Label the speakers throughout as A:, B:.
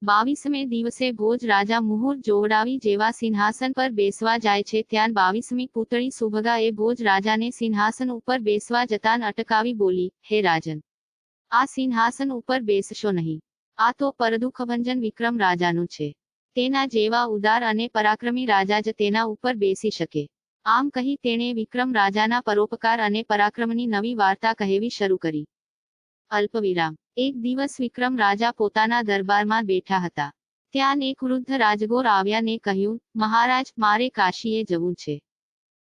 A: 22મે દિવસે ભોજ રાજા મુહૂર્ત જોવડાવી જેવા સિંહાસન પર બેસવા જાય છે ત્યાં 22મી પુતળી સુભગા એ ભોજ રાજાને સિંહાસન ઉપર બેસવા જતાં અટકાવી બોલી, હે રાજન, આ સિંહાસન ઉપર બેસશો નહીં. આ તો પરદુખભંજન વિક્રમ રાજાનું છે. તેના જેવા ઉદાર અને પરાક્રમી રાજા જ તેના ઉપર બેસી શકે. આમ કહી તેણે વિક્રમ રાજાના પરોપકાર અને પરાક્રમની નવી વાર્તા કહેવી શરૂ કરી. અલ્પવિરામ. એક દિવસ વિક્રમ રાજા પોતાના દરબારમાં બેઠા હતા. ત્યાં એક વૃદ્ધ રાજગોર આવ્યા ને કહ્યું, મહારાજ, મારે કાશીએ જવું છે.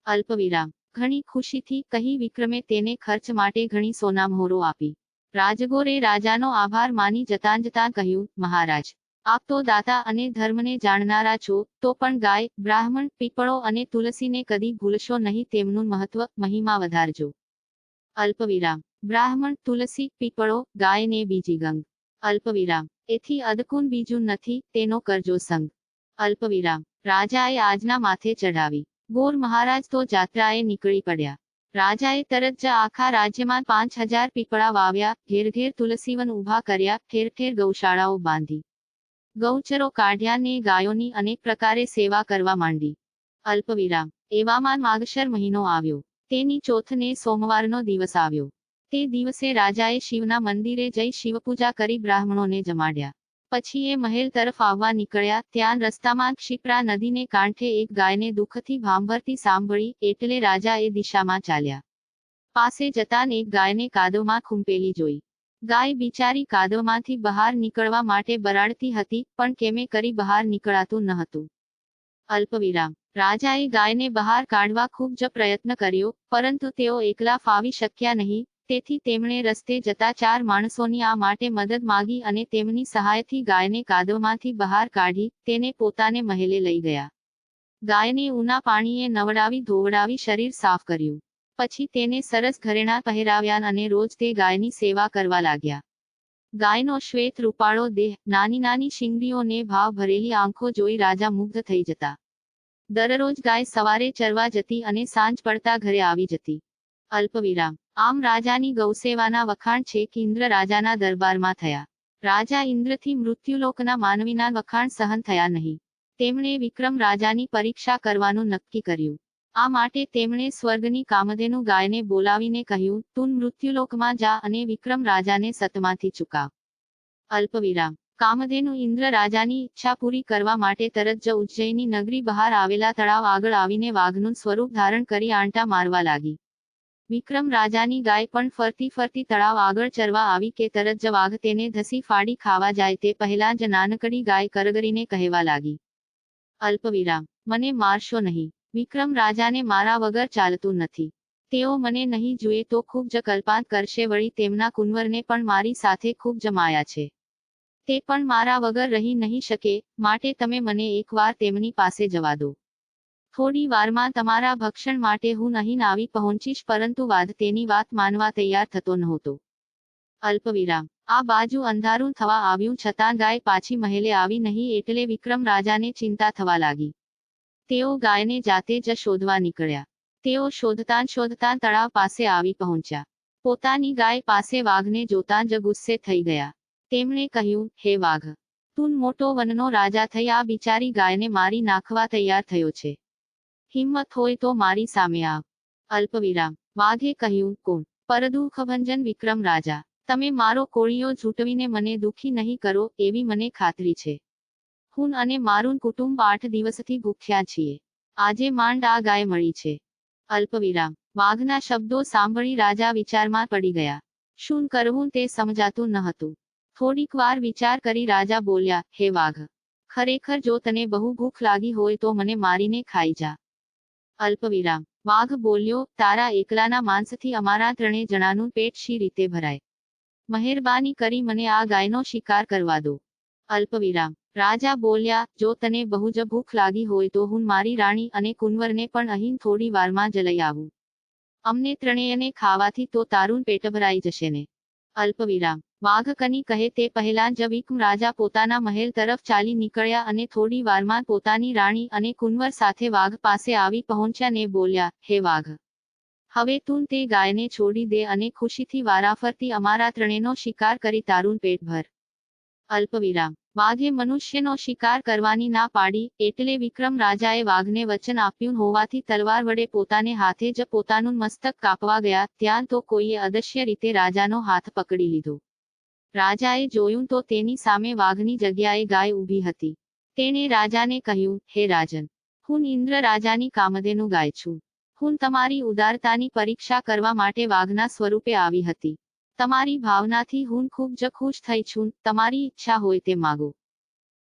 A: અલ્પવિરામ. ઘણી ખુશીથી કહી વિક્રમે તેને ખર્ચ માટે ઘણી સોનામહોરો આપી. રાજગોરે રાજાનો આભાર માની જતાં કહ્યું, મહારાજ, આપ તો દાતા અને ધર્મને જાણનારા છો, તો પણ ગાય, બ્રાહ્મણ, પીપળો અને તુલસીને કદી ભૂલશો નહીં. તેમનું મહત્વ, મહિમા વધારજો. અલ્પવિરામ. બ્રાહ્મણ, તુલસી, પીપળો, ગાય ને બીજી ગંગ. અલ્પવિરામ. એથી અદકુન બીજું નથી, તેનો કરજો સંગ. અલ્પવિરામ. રાજાએ આજના માથે ચઢાવી. ગોર મહારાજ તો જાત્રાએ નીકળી પડ્યા. રાજાએ તરત જ આખા રાજ્યમાં 5000 પીપળા વાવ્યા, ઘેર ઘેર તુલસીવન ઊભા કર્યા, ઠેર ઠેર ગૌશાળાઓ બાંધી. ગૌચરો કાઢ્યા ને ગાયોની અનેક પ્રકારે સેવા કરવા માંડી. અલ્પવિરામ. એવામાં માગશર મહિનો આવ્યો. તેની ચોથને સોમવારનો દિવસ આવ્યો. તે દિવસે રાજાએ શિવના મંદિરે જઈ શિવપૂજા કરી બ્રાહ્મણોને જમાડ્યા. પછી એ મહેલ તરફ આવવા નીકળ્યા. ત્યાં રસ્તામાં ક્ષિપ્રા નદીને કાંઠે એક ગાયને દુઃખથી ભાંભરતી સાંભળી, એટલે રાજા એ દિશામાં ચાલ્યા. પાસે જતાં એક ગાયને કાદવમાં ખૂંપેલી જોઈ. ગાય બિચારી કાદવમાંથી બહાર નીકળવા માટે બરાડતી હતી, પણ કેમે કરી બહાર નીકળાતું ન હતું. અલ્પવિરામ. રાજાએ ગાયને બહાર કાઢવા ખૂબ જ પ્રયત્ન કર્યો, પરંતુ તેઓ એકલા ફાવી શક્યા નહીં. તેથી તેમણે રસ્તે જતા 4 માણસોની આ માટે મદદ માગી અને તેમની સહાયથી ગાયને કાદવમાંથી બહાર કાઢી, તેને પોતાને મહેલે લઈ ગયા. ગાયને ઊના પાણીએ નવડાવી ધોવડાવી શરીર સાફ કર્યું. પછી તેને સરસ ઘરેણાં પહેરાવ્યા અને રોજ તે ગાયની સેવા કરવા લાગ્યા. ગાયનો શ્વેત રૂપાળો દેહ, નાની નાની શિંગડીઓને ભાવ ભરેલી આંખો જોઈ રાજા મુગ્ધ થઈ જતા. દરરોજ ગાય સવારે ચરવા જતી અને સાંજ પડતા ઘરે આવી જતી. અલ્પવિરામ. આમ રાજાની ગૌસેવાના વખાણ છેક ઇન્દ્ર રાજાના દરબારમાં થયા. રાજા ઇન્દ્રથી મૃત્યુલોકના માનવીના વખાણ સહન થયા નહીં. તેમણે વિક્રમ રાજાની પરીક્ષા કરવાનું નક્કી કર્યું. આ માટે તેમણે સ્વર્ગની કામધેનુ ગાયને બોલાવીને કહ્યું, તું મૃત્યુલોકમાં જા અને વિક્રમ રાજાને સતમાંથી ચુકાવ. અલ્પવિરામ. કામધેનુ ઇન્દ્ર રાજાની ઈચ્છા પૂરી કરવા માટે તરત જ ઉજ્જૈની નગરી બહાર આવેલા તળાવ આગળ આવીને વાઘનું સ્વરૂપ ધારણ કરી આંટા મારવા લાગી. વિક્રમ રાજાની ગાય પણ ફરતી ફરતી તળાવ આગળ ચરવા આવી કે તરત જ વાઘ તેને ધસી ફાડી ખાવા જાય તે પહેલાં જ નાનકડી ગાય કરગરીને કહેવા લાગી. અલ્પવિરામ. મને મારશો નહીં. વિક્રમ રાજાને મારા વગર ચાલતું નથી. તેઓ મને નહીં જુએ તો ખૂબ જ કલ્પાંત કરશે, વળી તેમના કુંવરને પણ મારી સાથે ખૂબ જ માયા છે. તે પણ મારા વગર રહી નહીં શકે, માટે તમે મને એકવાર તેમની પાસે જવા દો. થોડી વારમાં તમારા ભક્ષણ માટે હું અહીં આવી પહોંચીશ. પરંતુ વાઘ તેની વાત માનવા તૈયાર થતો નહોતો. અલ્પવિરામ. આ બાજુ અંધારું થવા આવ્યું છતાં ગાય પાછી મહેલે આવી નહીં, એટલે વિક્રમ રાજાને ચિંતા થવા લાગી. તેઓ ગાયને જાતે જ શોધવા નીકળ્યા. તેઓ શોધતાં તળાવ પાસે આવી પહોંચ્યા. પોતાની ગાય પાસે વાઘને જોતાં જ ગુસ્સે થઈ ગયા. તેમણે કહ્યું, હે વાઘ, તું મોટો વનનો રાજા થઈ આ બિચારી ગાયને મારી નાખવા તૈયાર થયો છે. હિંમત હોય તો મારી સામે આવ. અલ્પવિરામ. વાઘે કહ્યું, કોણ? પરદુખભંજન વિક્રમ રાજા. તમે મારો કોળિયો ઝૂંટવીને મને દુખી નહીં કરો, એવી મને ખાતરી છે. હું અને મારું કુટુંબ 8 દિવસથી ભૂખ્યા છીએ. આજે માંડ આ ગાય મળી છે. અલ્પવિરામ. વાઘના શબ્દો સાંભળી રાજા વિચારમાં પડી ગયા. શું કરવું તે સમજાતું ન હતું. થોડીક વાર વિચાર કરી રાજા બોલ્યા, હે વાઘ, ખરેખર જો તને બહુ ભૂખ લાગી હોય તો મને મારીને ખાઈ જા. અલ્પવિરામ. વાઘ બોલ્યો, તારા એકલાના માંસથી અમારા 3 જણાનું પેટ શી રીતે ભરાય? મહેરબાની કરી મને આ ગાયનો શિકાર કરવા દો. અલ્પવિરામ. રાજા બોલ્યા, જો તને બહુ જ ભૂખ લાગી હોય તો હું મારી રાણી અને કુંવરને પણ અહીં થોડી વારમાં જ લઈ આવું. અમને 3ને ખાવાથી તો તારું પેટ ભરાઈ જશે ને. અલ્પવિરામ. વાઘ કની કહે તે પહેલાં જ વિક્રમ રાજા પોતાના મહેલ તરફ ચાલી નીકળ્યા અને થોડી વારમાં પોતાની રાણી અને કુંવર સાથે વાઘ પાસે આવી પહોંચ્યા ને બોલ્યા, હે વાઘ, હવે તું તે ગાયને છોડી દે અને ખુશીથી વારાફરતી અમારા 3નો શિકાર કરી તારું પેટ ભર. અલ્પવિરામ. વાઘે મનુષ્યનો શિકાર કરવાની ના પાડી, એટલે વિક્રમ રાજાએ વાઘને વચન આપ્યું હોવાથી તલવાર વડે પોતાને હાથે જ પોતાનું મસ્તક કાપવા ગયા, ત્યાં તો કોઈએ અદશ્ય રીતે રાજાનો હાથ પકડી લીધો. રાજાએ જોયું તો તેની સામે વાઘની જગ્યાએ ગાય ઊભી હતી. તેણે રાજાને કહ્યું, હે રાજન, હું ઇન્દ્ર રાજાની કામધેનુ ગાય છું. હું તમારી ઉદારતાની પરીક્ષા કરવા માટે વાઘના સ્વરૂપે આવી હતી. તમારી ભાવનાથી હું ખૂબ જ ખુશ થઈ છું. તમારી ઈચ્છા હોય તે માગો.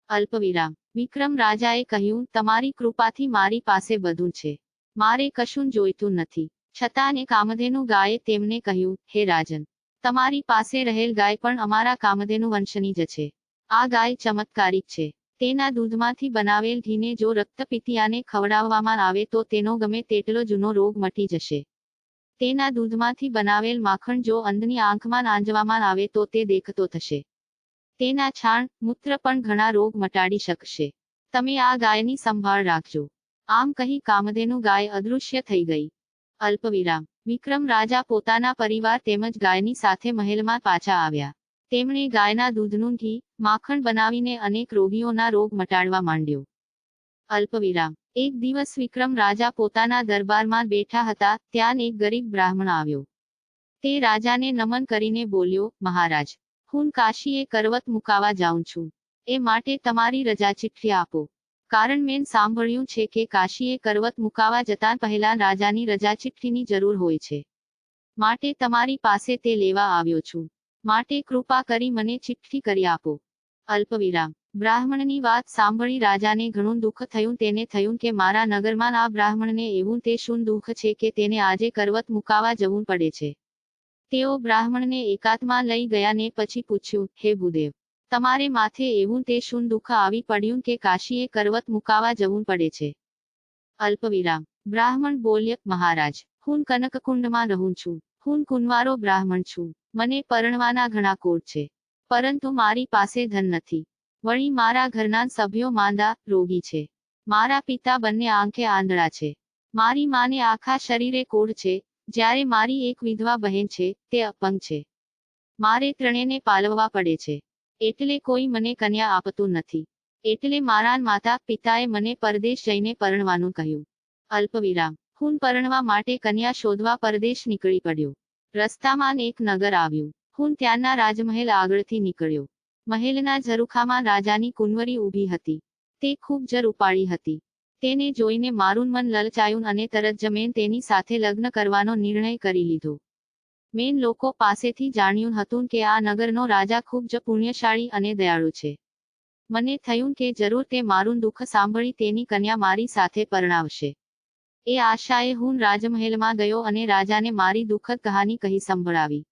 A: અલ્પવિરામ. વિક્રમ રાજાએ કહ્યું, તમારી કૃપાથી મારી પાસે બધું છે. મારે કશું જોઈતું નથી. છતાં એ કામધેનુ ગાયે તેમને કહ્યું, હે રાજન, તમારી પાસે રહેલ ગાય પણ અમારા કામધેનુ વંશની જ છે. આ ગાય ચમત્કારિક છે. તેના દૂધમાંથી બનાવેલ ઘીને જો રક્તપિતિયાને ખવડાવવામાં આવે તો તેનો ગમે તેટલો જૂનો રોગ મટી જશે. તેના દૂધમાંથી બનાવેલ માખણ જો અંધની આંખમાં આંજવામાં આવે તો તે દેખતો થશે. તેના છાણ, મૂત્ર પણ ઘણા રોગ મટાડી શકશે. તમે આ ગાયની સંભાળ રાખજો. આમ કહી કામધેનુ ગાય અદૃશ્ય થઈ ગઈ. અલ્પવિરામ. વિક્રમ રાજા પોતાના પરિવાર તેમજ ગાયની સાથે મહેલમાં પાછા આવ્યા. તેમણે ગાયના દૂધનું ઘી, માખણ બનાવીને અનેક રોગીઓના રોગ મટાડવા માંડ્યો. અલ્પવિરામ. એક દિવસ વિક્રમ રાજા પોતાના દરબારમાં બેઠા હતા, ત્યાં એક ગરીબ બ્રાહ્મણ આવ્યો. તે રાજાને નમન કરીને બોલ્યો, મહારાજ, હું કાશીએ કરવત મુકાવા જાઉં છું. એ માટે તમારી રજા ચિઠ્ઠી આપો. કારણ મેં સાંભળ્યું છે કે કાશીએ કરવત મુકાવા જતાં પહેલા રાજાની રજા ચિઠ્ઠીની જરૂર હોય છે. માટે તમારી પાસે તે લેવા આવ્યો છું. માટે કૃપા કરી મને ચિઠ્ઠી કરી આપો. અલ્પવિરામ. બ્રાહ્મણની વાત સાંભળી રાજાને ઘણું દુઃખ થયું. તેને થયું કે મારા નગરમાં આ બ્રાહ્મણને એવું તે શું દુઃખ છે કે તેને આજે કરવત મુકાવા જવું પડે છે. તેઓ બ્રાહ્મણને એકાંતમાં લઈ ગયા ને પછી પૂછ્યું, હે ભૂદેવ, તમારે માથે એવું તે શું દુઃખ આવી પડ્યું કે કાશીએ કરવત મુકાવા જવું પડે છે? અલ્પવિરામ. બ્રાહ્મણ બોલ્યો, મહારાજ, હું કનકકુંડમાં રહું છું. હું કુંવારો બ્રાહ્મણ છું. મને પરણવાના ઘણા કોડ છે. પરંતુ મારી પાસે ધન નથી. વળી મારા ઘરના સભ્યો માંદા, રોગી છે. મારા પિતા બંને આંખે આંધળા છે. મારી માને આખા શરીરે કોઢ છે. જ્યારે મારી એક વિધવા બહેન છે, તે અપંગ છે. મારે ત્રણેયને પાલવવા પડે છે. એટલે કોઈ મને કન્યા આપતું નથી. એટલે મારા માતા પિતાએ મને પરદેશ જઈને પરણવાનું કહ્યું. અલ્પવિરામ. હું પરણવા માટે કન્યા શોધવા પરદેશ નીકળી પડ્યો. રસ્તામાં એક નગર આવ્યું. હું ત્યાંના રાજમહેલ આગળથી નીકળ્યો. મહેલના ઝરૂખામાં રાજાની કુંવરી ઊભી હતી. તે ખૂબ જ રૂપાળી હતી. તેને જોઈને મારું મન લલચાયું અને તરત જ મેં તેની સાથે લગ્ન કરવાનો નિર્ણય કરી લીધો. મેં લોકો પાસેથી જાણ્યું હતું કે આ નગરનો રાજા ખૂબ જ પુણ્યશાળી અને દયાળુ છે. મને થયું કે જરૂર તે મારું દુઃખ સાંભળી તેની કન્યા મારી સાથે પરણાવશે. એ આશાએ હું રાજમહેલમાં ગયો અને રાજાને મારી દુઃખદ કહાની કહી સંભળાવી.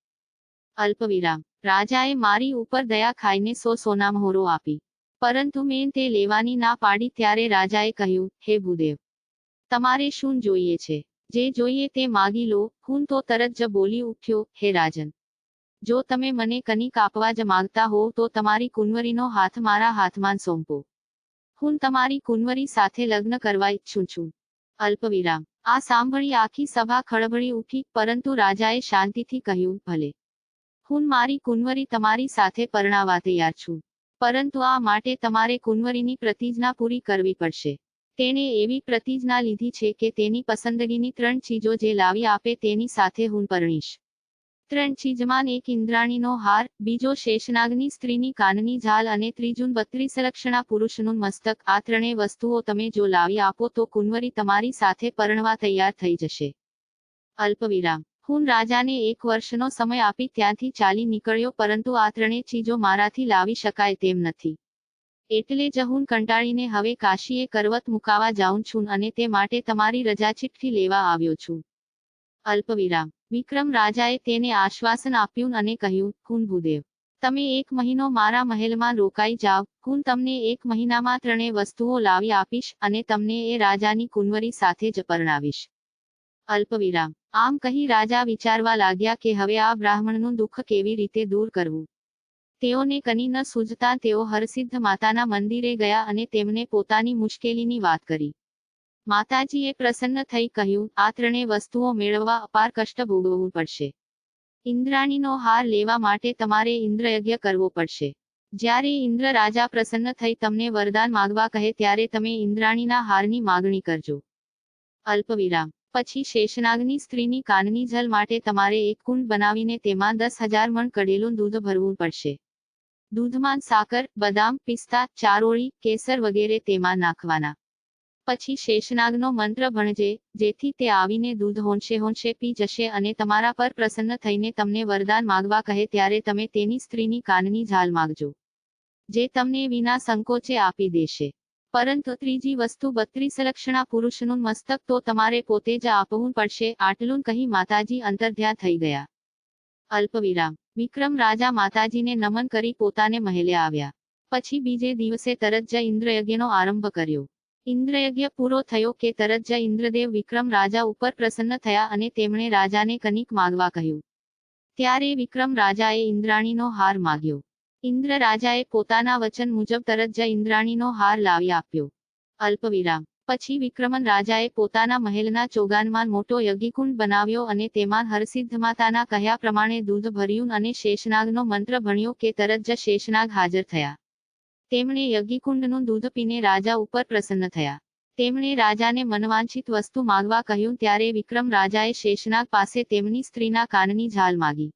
A: અલ્પવિરામ. રાજાએ મારી ઉપર દયા ખાઈને 100 સોનામહોરો આપી. પરંતુ મેં તે લેવાની ના પાડી ત્યારે રાજાએ કહ્યું, હે ભૂદેવ, તમારે શું જોઈએ છે? જે જોઈએ તે માગી લો. હું તો તરત જ બોલી ઉઠ્યો, હે રાજન, જો તમે મને કનિક આપવા જ માગતા હો તો તમારી કુંવરીનો હાથ મારા હાથમાં સોંપો. હું તમારી કુંવરી સાથે લગ્ન કરવા ઈચ્છું છું. અલ્પવિરામ. આ સાંભળી આખી સભા ખળભળી ઉઠી, પરંતુ રાજાએ શાંતિથી કહ્યું, ભલે, હું મારી કુંવરી તમારી સાથે પરણાવા તૈયાર છું. પરંતુ આ માટે તમારે કુંવરીની પ્રતિજ્ઞા પૂરી કરવી પડશે. તેણે એવી પ્રતિજ્ઞા લીધી છે કે તેની પસંદગીની 3 ચીજો જે લાવી આપે તેની સાથે હું પરણીશ. 3 ચીજમાં એક ઇન્દ્રાણીનો હાર, બીજો શેષનાગની સ્ત્રીની કાનની ઝાલ અને ત્રીજું 32 લક્ષણા પુરુષનું મસ્તક. આ 3 વસ્તુઓ તમે જો લાવી આપો તો કુંવરી તમારી સાથે પરણવા તૈયાર થઈ જશે. અલ્પવિરામ. હું રાજાને 1 વર્ષનો સમય આપી ત્યાંથી ચાલી નીકળ્યો, પરંતુ આ 3 ચીજો મારાથી લાવી શકાય તેમ નથી. એટલે જ હું કંટાળીને હવે કાશીએ કરવત મુકાવા જાઉં છું અને તે માટે તમારી રજા ચિઠ્ઠી લેવા આવ્યો છું. અલ્પવિરામ. વિક્રમ રાજાએ તેને આશ્વાસન આપ્યું અને કહ્યું, હું ભૂદેવ, તમે 1 મહિનો મારા મહેલમાં રોકાઈ જાવ. હું તમને 1 મહિનામાં 3 વસ્તુઓ લાવી આપીશ અને તમને એ રાજાની કુંવરી સાથે જ પરણાવીશ. અલ્પવિરામ. આમ કહી રાજા વિચારવા લાગ્યા કે હવે આ બ્રાહ્મણનું દુઃખ કેવી રીતે દૂર કરવું. તેઓને કની ન સૂઝતા તેઓ હરસિદ્ધ માતાના મંદિરે ગયા અને તેમને પોતાની મુશ્કેલીની વાત કરી. માતાજીએ પ્રસન્ન થઈ કહ્યું, આ 3 વસ્તુઓ મેળવવા અપાર કષ્ટ ભોગવવું પડશે. ઇન્દ્રાણીનો હાર લેવા માટે તમારે ઇન્દ્રયજ્ઞ કરવો પડશે. જ્યારે ઇન્દ્ર રાજા પ્રસન્ન થઈ તમને વરદાન માગવા કહે ત્યારે તમે ઇન્દ્રાણીના હારની માગણી કરજો. અલ્પવિરામ પછી શેષનાગની સ્ત્રીની કાનની જલ માટે તમારે એક કુંડ બનાવીને તેમાં 10,000 મણ કઢેલું દૂધ ભરવું પડશે. દૂધમાં સાકર, બદામ, પિસ્તા, ચારોળી, કેસર વગેરે તેમાં નાખવાના. પછી શેષનાગનો મંત્ર ભણજે, જેથી તે આવીને દૂધ હોંશે પી જશે અને તમારા પર પ્રસન્ન થઈને તમને વરદાન માગવા કહે ત્યારે તમે તેની સ્ત્રીની કાનની ઝાલ માગજો, જે તમને વિના સંકોચે આપી દેશે. પરંતુ ત્રીજી વસ્તુ 32 લક્ષણા પુરુષનું મસ્તક તો તમારે પોતે જ આપવું પડશે. આટલું કહી માતાજી અંતર્ધ્યાન થઈ ગયા. અલ્પવિરામ વિક્રમ રાજા માતાજીને નમન કરી પોતાને મહેલે આવ્યા. પછી બીજે દિવસે તરત જ ઇન્દ્રયજ્ઞનો આરંભ કર્યો. ઇન્દ્રયજ્ઞ પૂરો થયો કે તરત જ ઇન્દ્રદેવ વિક્રમ રાજા ઉપર પ્રસન્ન થયા અને તેમણે રાજાને કનિક માગવા કહ્યું. ત્યારે વિક્રમ રાજાએ ઇન્દ્રાણીનો હાર માગ્યો. ઇન્દ્ર રાજાએ પોતાના વચન મુજબ તરત જ ઇન્દ્રાણીનો હાર લાવી આપ્યો. અલ્પવિરામ પછી વિક્રમન રાજાએ પોતાના મહેલના ચોગાનમાં મોટો યજ્ઞકુંડ બનાવ્યો અને તેમાં હરસિદ્ધ માતાના કહ્યા પ્રમાણે દૂધ ભર્યું અને શેષનાગનો મંત્ર ભણ્યો કે તરત જ શેષનાગ હાજર થયા. તેમણે યજ્ઞકુંડનું દૂધ પીને રાજા ઉપર પ્રસન્ન થયા. તેમણે રાજાને મનવાંછિત વસ્તુ માગવા કહ્યું ત્યારે વિક્રમ રાજાએ શેષનાગ પાસે તેમની સ્ત્રીના કાનની ઝાલ માગી.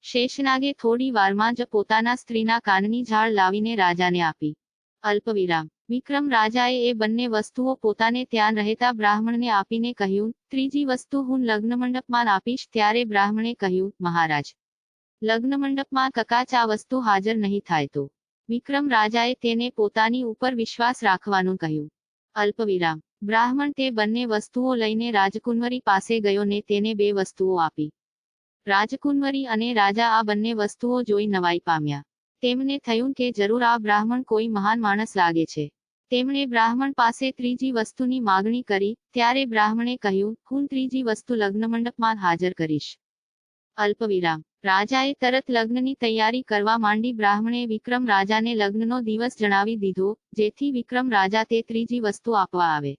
A: શેષનાગે થોડી વારમાં જ પોતાના સ્ત્રીના કાનની ઝાળ લાવીને રાજાને આપી. અલ્પવિરામ વિક્રમ રાજાએ એ બંને વસ્તુઓ પોતાને ત્યાં રહેતા બ્રાહ્મણને આપીને કહ્યું, ત્રીજી વસ્તુ હું લગ્નમંડપમાં આપીશ. ત્યારે બ્રાહ્મણે કહ્યું, મહારાજ, લગ્નમંડપમાં કદાચ આ વસ્તુ હાજર નહીં થાય તો. વિક્રમ રાજાએ તેને પોતાની ઉપર વિશ્વાસ રાખવાનું કહ્યું. અલ્પવિરામ બ્રાહ્મણ તે બંને વસ્તુઓ લઈને રાજકુંવરી પાસે ગયો ને તેને બે વસ્તુઓ આપી. રાજકુંવરી અને રાજા આ બંને વસ્તુઓ જોઈ નવાઈ પામ્યા. તેમને થયું કે જરૂર આ બ્રાહ્મણ કોઈ મહાન માણસ લાગે છે. તેમણે બ્રાહ્મણ પાસે ત્રીજી વસ્તુની માગણી કરી. ત્યારે બ્રાહ્મણે કહ્યું, હું ત્રીજી વસ્તુ લગ્નમંડપમાં હાજર કરીશ. અલ્પવિરામ રાજાએ તરત લગ્નની તૈયારી કરવા માંડી. બ્રાહ્મણે વિક્રમ રાજાને લગ્નનો દિવસ જણાવી દીધો, જેથી વિક્રમ રાજા તે ત્રીજી વસ્તુ આપવા આવે.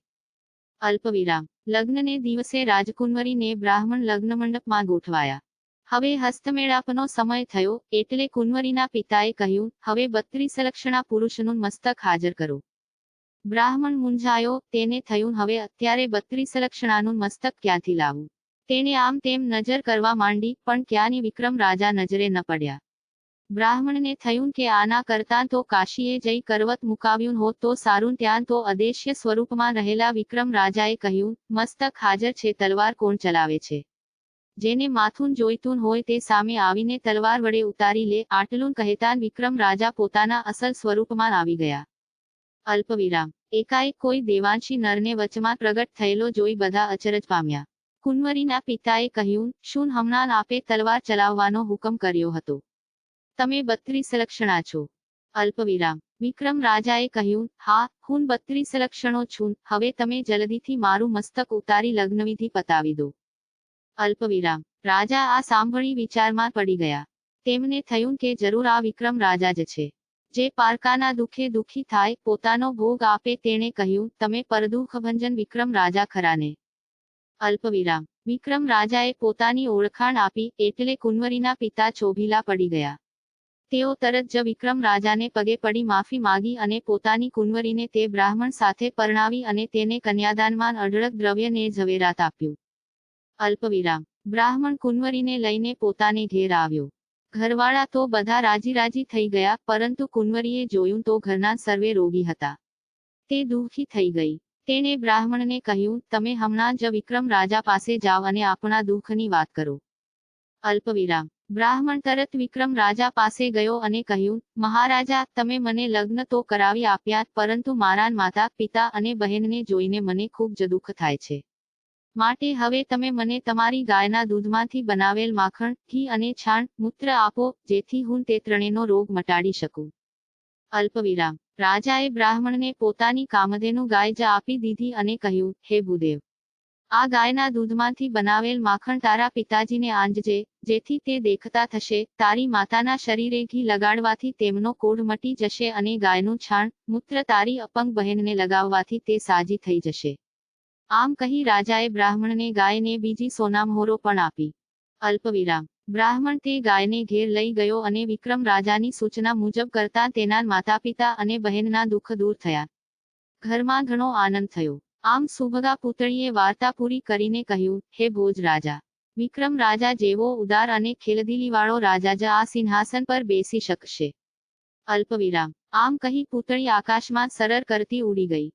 A: અલ્પવિરામ લગ્નને દિવસે રાજકુંવરીને બ્રાહ્મણ લગ્નમંડપમાં ગોઠવાયા. હવે હસ્તમેળાપનો સમય થયો, એટલે કુંવરીના પિતાએ કહ્યું, હવે 32 લક્ષણા પુરુષનું મસ્તક હાજર કરો. બ્રાહ્મણ મૂંઝાયો. તેને થયું, હવે અત્યારે 32 લક્ષણાનું મસ્તક ક્યાંથી લાવવું. તેણે આમ તેમ નજર કરવા માંડી, પણ ક્યાંની વિક્રમ રાજા નજરે ન પડ્યા. બ્રાહ્મણને થયું કે આના કરતાં તો કાશીએ જઈ કરવત મુકાવ્યું હોત તો સારું. ત્યાં તો અદેશ્ય સ્વરૂપમાં રહેલા વિક્રમ રાજાએ કહ્યું, મસ્તક હાજર છે, તલવાર કોણ ચલાવે છે. જેને માથું જોઈતું હોય તે સામે આવીને તલવાર વડે ઉતારી લે. આટલું કહેતાં વિક્રમ રાજા પોતાના અસલ સ્વરૂપમાં આવી ગયા. અલ્પવિરામ એકાએક કોઈ દેવાંશી નરને વચમાં પ્રગટ થયેલો જોઈ બધા અચરજ પામ્યા. કુંવરીના પિતાએ કહ્યું, શું હમણાં આપે તલવાર ચલાવવાનો હુકમ કર્યો હતો? તમે 32 લક્ષણા છો. અલ્પવિરામ વિક્રમ રાજાએ કહ્યું, હા, હું 32 લક્ષણો છું. હવે તમે જલ્દીથી મારું મસ્તક ઉતારી લગ્નવિધિ પતાવી દો. અલ્પવિરામ રાજા આ સાંભળી વિચારમાં પડી ગયા. તેમને થયું કે જરૂર આ વિક્રમ રાજા જ છે, જે પારકાના દુઃખે દુઃખી થાય, પોતાનો ભોગ આપે. તેણે કહ્યું, તમે પરદુઃખભંજન વિક્રમ રાજા ખરાને? અલ્પવિરામ વિક્રમ રાજાએ પોતાની ઓળખાણ આપી, એટલે કુંવરીના પિતા ચોભીલા પડી ગયા. તેઓ તરત જ વિક્રમ રાજાને પગે પડી માફી માગી અને પોતાની કુંવરીને તે બ્રાહ્મણ સાથે પરણાવી અને તેને કન્યાદાનમાં અઢળક દ્રવ્ય ને ઝવેરાત આપ્યું. અલ્પવિરામ બ્રાહ્મણ કુંવરીને લઈને પોતાને ઘેર આવ્યો. ઘરવાળા તો બધા રાજી થઈ ગયા, પરંતુ કુંવરીએ જોયું તો ઘરના સર્વે રોગી હતા. તે દુઃખી થઈ ગઈ. તેણે બ્રાહ્મણને કહ્યું, તમે હમણાં જ વિક્રમ રાજા પાસે જાઓ અને આપણા દુઃખની વાત કરો. અલ્પવિરામ બ્રાહ્મણ તરત વિક્રમ રાજા પાસે ગયો અને કહ્યું, મહારાજા, તમે મને લગ્ન તો કરાવી આપ્યા, પરંતુ મારા માતા, પિતા અને બહેનને જોઈને મને ખૂબ જ દુઃખ થાય છે. માટે હવે તમે મને તમારી ગાયના દૂધમાંથી બનાવેલ માખણ, ઘી અને છાણ, મૂત્ર આપો, જેથી હું તે ત્રણેયનો રોગ મટાડી શકું. અલ્પવિરામ રાજાએ બ્રાહ્મણને પોતાની કામધેનુ ગાય જ આપી દીધી અને કહ્યું, હે ભૂદેવ, આ ગાયના દૂધમાંથી બનાવેલ માખણ તારા પિતાજીને આંજજે, જેથી તે દેખતા થશે. તારી માતાના શરીરે ઘી લગાડવાથી તેમનો કોઢ મટી જશે અને ગાયનું છાણ, મૂત્ર તારી અપંગ બહેનને લગાવવાથી તે સાજી થઈ જશે. આમ કહી રાજાએ બ્રાહ્મણને ગાયને બીજી સોનામહોરો પણ આપી. અલ્પવિરામ બ્રાહ્મણ તે ગાયને ઘેર લઈ ગયો અને વિક્રમ રાજાની સૂચના મુજબ કરતા તેના માતાપિતા અને બહેનના દુઃખ દૂર થયા. ઘરમાં ઘણો આનંદ થયો. આમ સુભગા પુતળીએ વાર્તા પૂરી કરીને કહ્યું, હે ભોજ રાજા, વિક્રમ રાજા જેવો ઉદાર અને ખેલદિલીવાળો રાજા જ આ સિંહાસન પર બેસી શકશે. અલ્પવિરામ. આમ કહી પૂતળી આકાશમાં સરર કરતી ઉડી ગઈ.